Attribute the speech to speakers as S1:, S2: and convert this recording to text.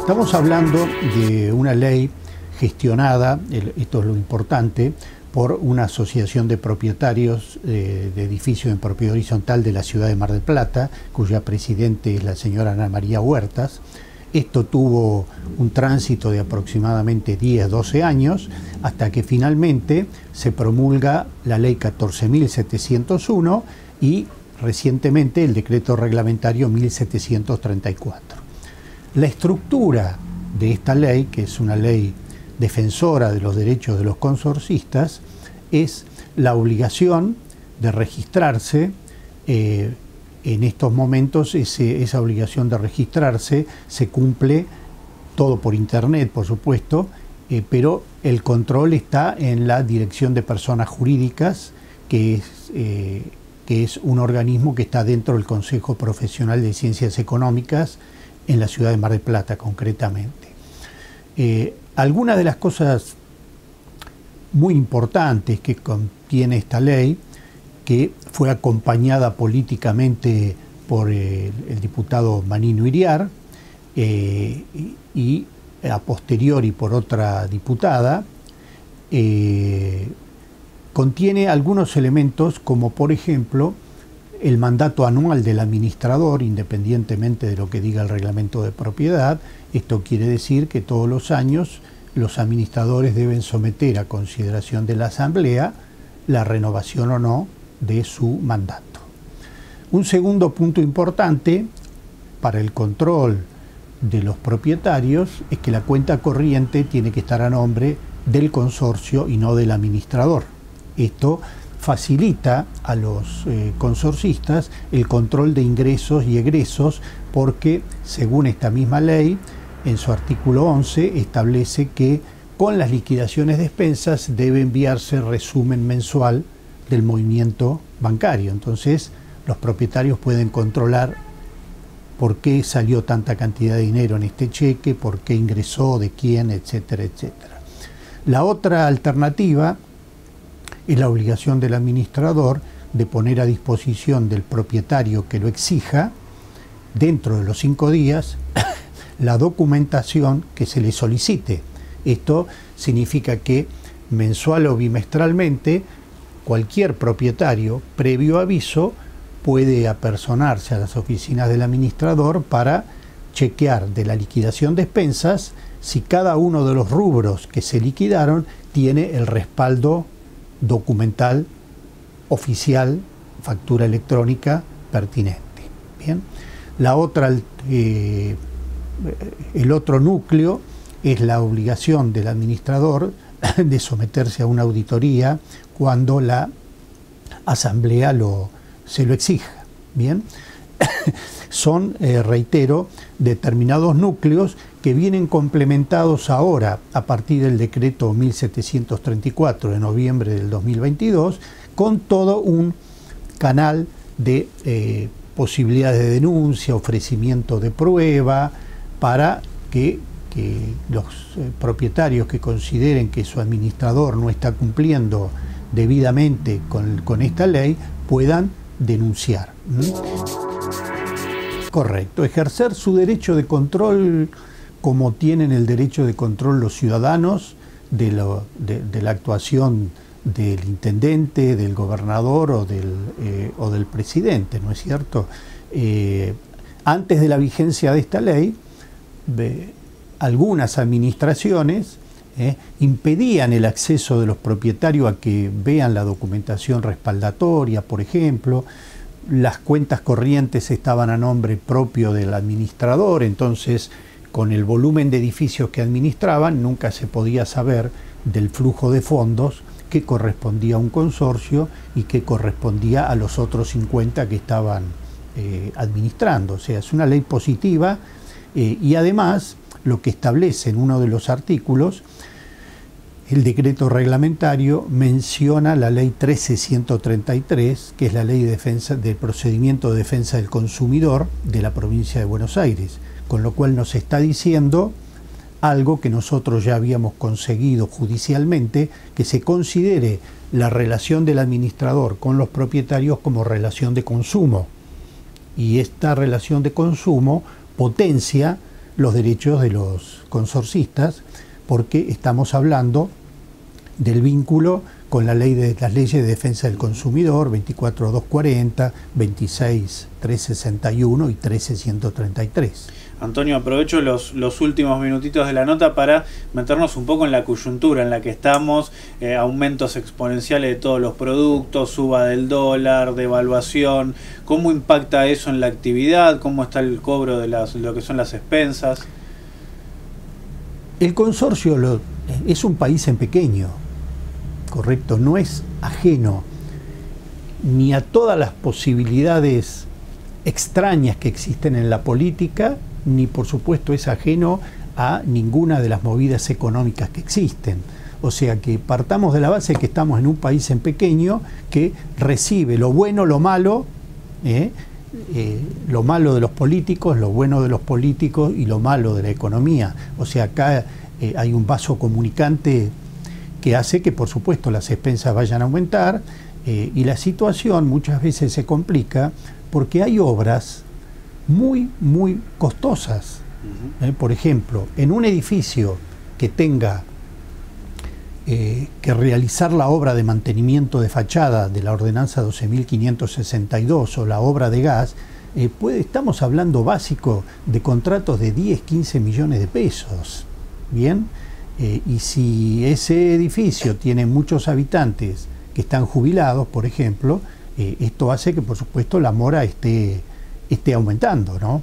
S1: Estamos hablando de una ley gestionada, esto es lo importante, por una asociación de propietarios de edificios en propiedad horizontal de la ciudad de Mar del Plata, cuya presidente es la señora Ana María Huertas. Esto tuvo un tránsito de aproximadamente 10-12 años, hasta que finalmente se promulga la ley 14.701 y recientemente el decreto reglamentario 1734. La estructura de esta ley, que es una ley defensora de los derechos de los consorcistas, es la obligación de registrarse. En estos momentos esa obligación de registrarse se cumple todo por internet, por supuesto, pero el control está en la Dirección de Personas Jurídicas, que es un organismo que está dentro del Consejo Profesional de Ciencias Económicas en la ciudad de Mar del Plata concretamente. Algunas de las cosas muy importantes que contiene esta ley, que fue acompañada políticamente por el diputado Manino Iriar y a posteriori por otra diputada, contiene algunos elementos como por ejemplo el mandato anual del administrador, independientemente de lo que diga el reglamento de propiedad. Esto quiere decir que todos los años los administradores deben someter a consideración de la Asamblea la renovación o no de su mandato. Un segundo punto importante para el control de los propietarios es que la cuenta corriente tiene que estar a nombre del consorcio y no del administrador. Esto facilita a los consorcistas el control de ingresos y egresos, porque según esta misma ley, en su artículo 11 establece que con las liquidaciones de expensas debe enviarse resumen mensual del movimiento bancario. Entonces los propietarios pueden controlar por qué salió tanta cantidad de dinero en este cheque, por qué ingresó, de quién, etcétera, etcétera. La otra alternativa es la obligación del administrador de poner a disposición del propietario que lo exija, dentro de los 5 días, la documentación que se le solicite. Esto significa que mensual o bimestralmente cualquier propietario, previo aviso, puede apersonarse a las oficinas del administrador para chequear de la liquidación de expensas si cada uno de los rubros que se liquidaron tiene el respaldo documental oficial, factura electrónica pertinente. Bien. El otro núcleo es la obligación del administrador de someterse a una auditoría cuando la Asamblea se lo exija. Bien. Son, reitero, determinados núcleos que vienen complementados ahora a partir del decreto 1734 de noviembre del 2022, con todo un canal de posibilidades de denuncia, ofrecimiento de prueba, para que los propietarios que consideren que su administrador no está cumpliendo debidamente con esta ley puedan denunciar. Correcto, ejercer su derecho de control como tienen el derecho de control los ciudadanos de la actuación del intendente, del gobernador o del presidente, ¿no es cierto? Antes de la vigencia de esta ley, algunas administraciones impedían el acceso de los propietarios a que vean la documentación respaldatoria, por ejemplo. Las cuentas corrientes estaban a nombre propio del administrador, entonces con el volumen de edificios que administraban nunca se podía saber del flujo de fondos que correspondía a un consorcio y que correspondía a los otros 50 que estaban administrando. O sea, es una ley positiva y además lo que establece en uno de los artículos, el decreto reglamentario menciona la ley 13.133, que es la ley del procedimiento de defensa del consumidor de la provincia de Buenos Aires, con lo cual nos está diciendo algo que nosotros ya habíamos conseguido judicialmente, que se considere la relación del administrador con los propietarios como relación de consumo. Y esta relación de consumo potencia los derechos de los consorcistas, porque estamos hablando del vínculo con las leyes de defensa del consumidor, 24.240, 26.361 y 13.133.
S2: Antonio, aprovecho los últimos minutitos de la nota para meternos un poco en la coyuntura en la que estamos, aumentos exponenciales de todos los productos, suba del dólar, devaluación. ¿Cómo impacta eso en la actividad? ¿Cómo está el cobro de lo que son las expensas?
S1: El consorcio es un país en pequeño, correcto, no es ajeno ni a todas las posibilidades extrañas que existen en la política, ni por supuesto es ajeno a ninguna de las movidas económicas que existen. O sea que partamos de la base que estamos en un país en pequeño que recibe lo bueno, lo malo de los políticos, lo bueno de los políticos y lo malo de la economía. O sea, acá hay un vaso comunicante que hace que por supuesto las expensas vayan a aumentar y la situación muchas veces se complica porque hay obras muy costosas. Por ejemplo, en un edificio que tenga que realizar la obra de mantenimiento de fachada de la ordenanza 12.562 o la obra de gas, estamos hablando básico de contratos de 10-15 millones de pesos. Bien, y si ese edificio tiene muchos habitantes que están jubilados, por ejemplo, esto hace que por supuesto la mora esté aumentando, ¿no?